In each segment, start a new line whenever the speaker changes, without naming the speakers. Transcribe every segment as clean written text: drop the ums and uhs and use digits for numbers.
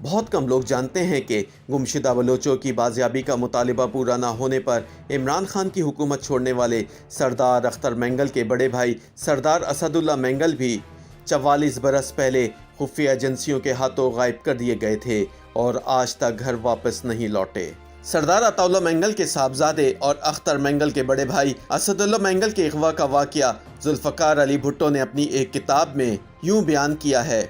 بہت کم لوگ جانتے ہیں کہ گمشدہ بلوچوں کی بازیابی کا مطالبہ پورا نہ ہونے پر عمران خان کی حکومت چھوڑنے والے سردار اختر مینگل کے بڑے بھائی سردار اسد اللہ مینگل بھی 44 برس پہلے خفیہ ایجنسیوں کے ہاتھوں غائب کر دیے گئے تھے اور آج تک گھر واپس نہیں لوٹے۔ سردار عطا اللہ مینگل کے صاحبزادے اور اختر مینگل کے بڑے بھائی اسد اللہ مینگل کے اغوا کا واقعہ ذوالفقار علی بھٹو نے اپنی ایک کتاب میں یوں بیان کیا ہے۔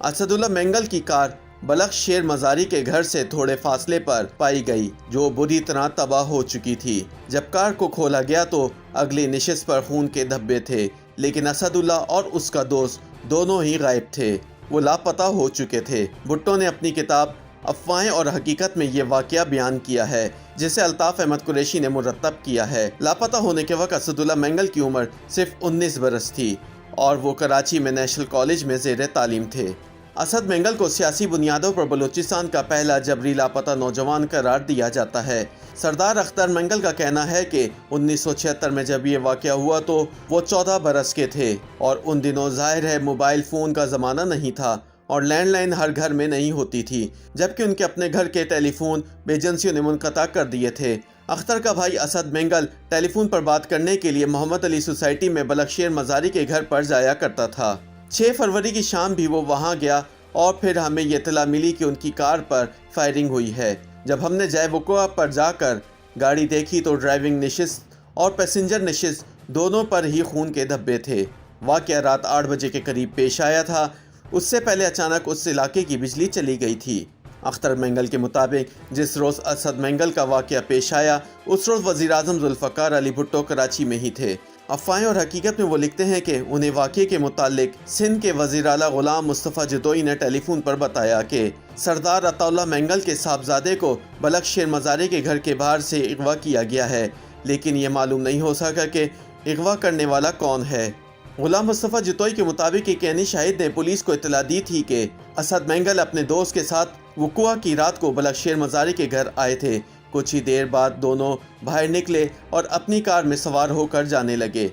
اسد اللہ مینگل کی کار بلخ شیر مزاری کے گھر سے تھوڑے فاصلے پر پائی گئی جو بری طرح تباہ ہو چکی تھی۔ جب کار کو کھولا گیا تو اگلی نشست پر خون کے دھبے تھے، لیکن اسد اللہ اور اس کا دوست دونوں ہی غائب تھے، وہ لاپتہ ہو چکے تھے۔ بھٹو نے اپنی کتاب افواہیں اور حقیقت میں یہ واقعہ بیان کیا ہے، جسے الطاف احمد قریشی نے مرتب کیا ہے۔ لاپتہ ہونے کے وقت اسد اللہ مینگل کی عمر صرف 19 برس تھی اور وہ کراچی میں نیشنل کالج میں زیر تعلیم تھے۔ اسد مینگل کو سیاسی بنیادوں پر بلوچستان کا پہلا جبری لاپتہ نوجوان قرار دیا جاتا ہے۔ سردار اختر مینگل کا کہنا ہے کہ 1976 میں جب یہ واقعہ ہوا تو وہ 14 برس کے تھے اور ان دنوں ظاہر ہے موبائل فون کا زمانہ نہیں تھا اور لینڈ لائن ہر گھر میں نہیں ہوتی تھی، جبکہ ان کے اپنے گھر کے ٹیلی فون ایجنسیوں نے منقطع کر دیے تھے۔ اختر کا بھائی اسد مینگل ٹیلی فون پر بات کرنے کے لیے محمد علی سوسائٹی میں بلخ شیر مزاری کے گھر پر جایا کرتا تھا۔ 6 فروری کی شام بھی وہ وہاں گیا اور پھر ہمیں یہ اطلاع ملی کہ ان کی کار پر فائرنگ ہوئی ہے۔ جب ہم نے جائے وقوع پر جا کر گاڑی دیکھی تو ڈرائیونگ نشست اور پیسنجر نشست دونوں پر ہی خون کے دھبے تھے۔ واقعہ رات 8 بجے کے قریب پیش آیا تھا، اس سے پہلے اچانک اس علاقے کی بجلی چلی گئی تھی۔ اختر مینگل کے مطابق جس روز اسد مینگل کا واقعہ پیش آیا اس روز وزیر اعظم ذوالفقار علی بھٹو کراچی میں ہی تھے۔ افواہیں اور حقیقت میں وہ لکھتے ہیں کہ انہیں واقعے کے متعلق سندھ کے وزیر اعلیٰ غلام مصطفیٰ جدوئی نے ٹیلی فون پر بتایا کہ سردار عطا اللہ مینگل کے صاحبزادے کو بلخ شیر مزاری کے گھر کے باہر سے اغوا کیا گیا ہے، لیکن یہ معلوم نہیں ہو سکا کہ اغوا کرنے والا کون ہے۔ غلام مصطفیٰ جتوئی کے مطابق ایک عینی شاہد نے پولیس کو اطلاع دی تھی کہ اسد مینگل اپنے دوست کے ساتھ وقوع کی رات کو بلخ شیر مزاری کے گھر آئے تھے۔ کچھ ہی دیر بعد دونوں باہر نکلے اور اپنی کار میں سوار ہو کر جانے لگے،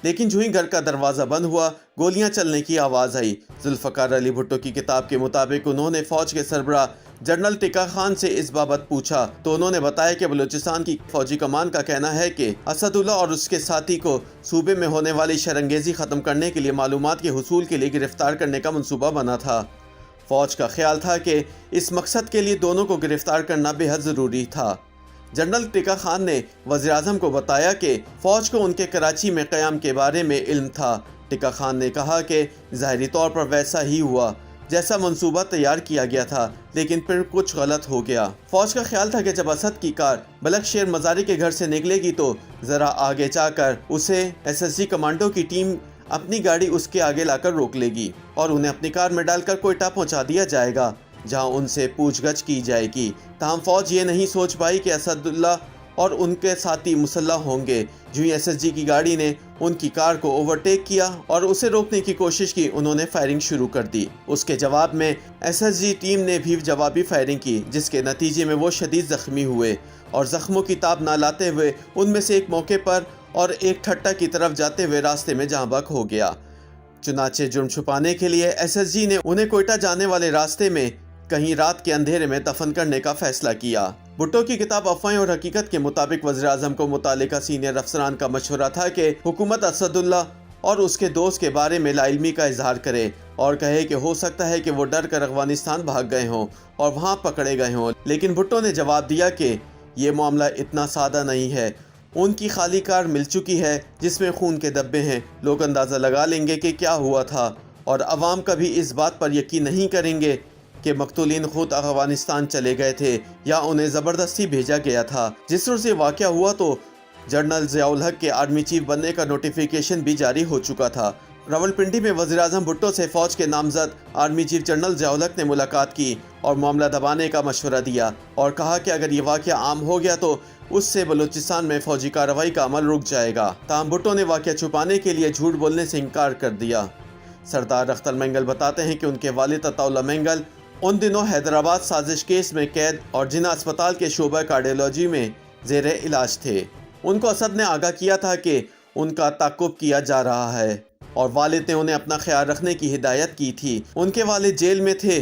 لیکن جو ہی گھر کا دروازہ بند ہوا گولیاں چلنے کی آواز آئی۔ ذوالفقار علی بھٹو کی کتاب کے مطابق انہوں نے فوج کے سربراہ جنرل ٹکا خان سے اس بابت پوچھا تو انہوں نے بتایا کہ بلوچستان کی فوجی کمان کا کہنا ہے کہ اسد اللہ اور اس کے ساتھی کو صوبے میں ہونے والی شرنگیزی ختم کرنے کے لیے معلومات کے حصول کے لیے گرفتار کرنے کا منصوبہ بنا تھا۔ فوج کا خیال تھا کہ اس مقصد کے لیے دونوں کو گرفتار کرنا بے حد ضروری تھا۔ جنرل ٹکا خان نے وزیر اعظم کو بتایا کہ فوج کو ان کے کراچی میں قیام کے بارے میں علم تھا۔ ٹکا خان نے کہا کہ ظاہری طور پر ویسا ہی ہوا جیسا منصوبہ تیار کیا گیا تھا، لیکن پھر کچھ غلط ہو گیا۔ فوج کا خیال تھا کہ جب اسد کی کار بلخ شیر مزاری کے گھر سے نکلے گی تو ذرا آگے جا کر اسے SSG کمانڈو کی ٹیم اپنی گاڑی اس کے آگے لا کر روک لے گی اور انہیں اپنی کار میں ڈال کر کوئٹہ پہنچا دیا جائے گا، جہاں ان سے پوچھ گچھ کی جائے گی۔ تاہم فوج یہ نہیں سوچ پائی کہ اسد اللہ اور ان کے ساتھی مسلح ہوں گے۔ جو ہی SSG کی گاڑی نے ان کی کار کو اوورٹیک کیا اور اسے روکنے کی کوشش کی، انہوں نے فائرنگ شروع کر دی۔ اس کے جواب میں SSG ٹیم نے بھی جوابی فائرنگ کی، جس کے نتیجے میں وہ شدید زخمی ہوئے اور زخموں کی تاب نہ لاتے ہوئے ان میں سے ایک موقع پر اور ایک ٹھٹا کی طرف جاتے ہوئے راستے میں جاں بحق ہو گیا۔ چنانچہ جرم چھپانے کے لیے SSG نے انہیں کوئٹہ جانے والے راستے میں کہیں رات کے اندھیرے میں دفن کرنے کا فیصلہ کیا۔ بھٹو کی کتاب افواہیں اور حقیقت کے مطابق وزیر اعظم کو متعلقہ سینئر افسران کا مشورہ تھا کہ حکومت اسد اللہ اور اس کے دوست کے بارے میں لا علمی کا اظہار کرے اور کہے کہ ہو سکتا ہے کہ وہ ڈر کر افغانستان بھاگ گئے ہوں اور وہاں پکڑے گئے ہوں، لیکن بھٹو نے جواب دیا کہ یہ معاملہ اتنا سادہ نہیں ہے۔ ان کی خالی کار مل چکی ہے جس میں خون کے دھبے ہیں، لوگ اندازہ لگا لیں گے کہ کیا ہوا تھا اور عوام کبھی اس بات پر یقین نہیں کریں گے کہ مقتولین خود افغانستان چلے گئے تھے یا انہیں زبردستی بھیجا گیا تھا۔ جس روز یہ واقعہ ہوا تو جنرل ضیاء الحق کے آرمی چیف بننے کا نوٹیفیکیشن بھی جاری ہو چکا تھا۔ راولپنڈی میں وزیر اعظم بھٹو سے فوج کے نامزد آرمی چیف جنرل ضیاء الحق نے ملاقات کی اور معاملہ دبانے کا مشورہ دیا اور کہا کہ اگر یہ واقعہ عام ہو گیا تو اس سے بلوچستان میں فوجی کارروائی کا عمل رک جائے گا۔ تاہم بھٹو نے واقعہ چھپانے کے لیے جھوٹ بولنے سے انکار کر دیا۔ سردار اختر مینگل بتاتے ہیں کہ ان کے والد عطا اللہ مینگل ان دنوں حیدرآباد سازش کیس میں قید اور جناح اسپتال کے شعبہ کارڈیالوجی میں زیر علاج تھے۔ ان کو اسد نے آگاہ کیا تھا کہ ان کا تعقب کیا جا رہا ہے اور والد نے انہیں اپنا خیال رکھنے کی ہدایت کی تھی۔ ان کے والد جیل میں تھے